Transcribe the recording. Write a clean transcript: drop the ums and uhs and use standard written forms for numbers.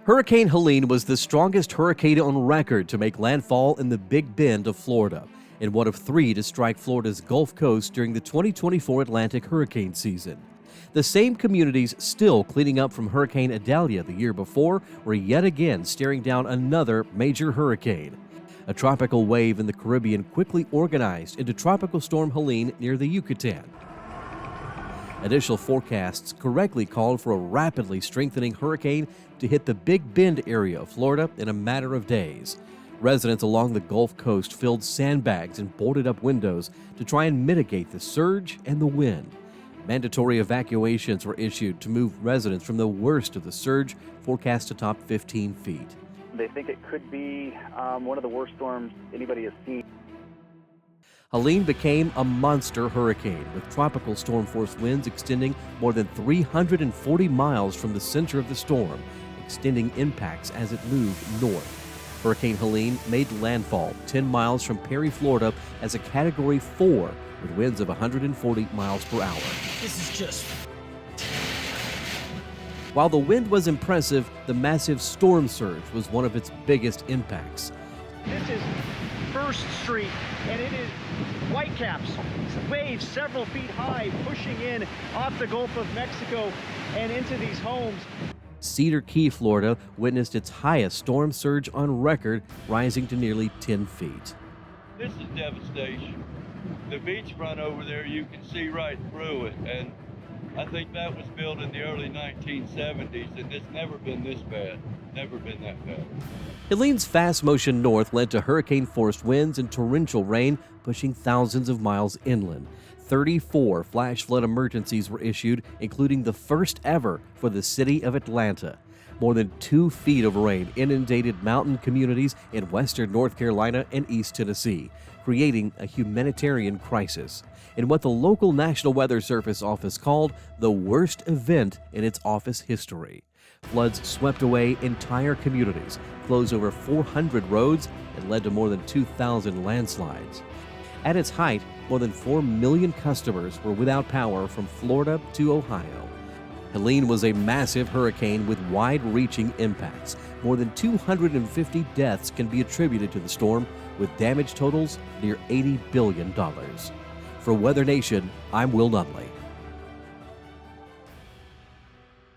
Hurricane Helene was the strongest hurricane on record to make landfall in the Big Bend of Florida, and one of three to strike Florida's Gulf Coast during the 2024 Atlantic hurricane season. The same communities still cleaning up from Hurricane Idalia the year before were yet again staring down another major hurricane. A tropical wave in the Caribbean quickly organized into Tropical Storm Helene near the Yucatan. Initial forecasts correctly called for a rapidly strengthening hurricane to hit the Big Bend area of Florida in a matter of days. Residents along the Gulf Coast filled sandbags and boarded up windows to try and mitigate the surge and the wind. Mandatory evacuations were issued to move residents from the worst of the surge, forecast to top 15 feet. They think it could be one of the worst storms anybody has seen. Helene became a monster hurricane with tropical storm force winds extending more than 340 miles from the center of the storm, extending impacts as it moved north. Hurricane Helene made landfall 10 miles from Perry, Florida as a Category 4 with winds of 140 miles per hour. This is just... While the wind was impressive, the massive storm surge was one of its biggest impacts. This is First Street, and it is whitecaps, waves several feet high, pushing in off the Gulf of Mexico and into these homes. Cedar Key, Florida, witnessed its highest storm surge on record, rising to nearly 10 feet. This is devastation. The beachfront over there, you can see right through it, and I think that was built in the early 1970s, and it's never been this bad. Never been that bad. Helene's fast motion north led to hurricane-force winds and torrential rain, pushing thousands of miles inland. 34 flash flood emergencies were issued, including the first ever for the city of Atlanta. More than 2 feet of rain inundated mountain communities in western North Carolina and East Tennessee, creating a humanitarian crisis in what the local National Weather Service office called the worst event in its office history. Floods swept away entire communities, closed over 400 roads, and led to more than 2,000 landslides. At its height, more than 4 million customers were without power from Florida to Ohio. Helene was a massive hurricane with wide-reaching impacts. More than 250 deaths can be attributed to the storm, with damage totals near $80 billion. For WeatherNation, I'm Will Nunley.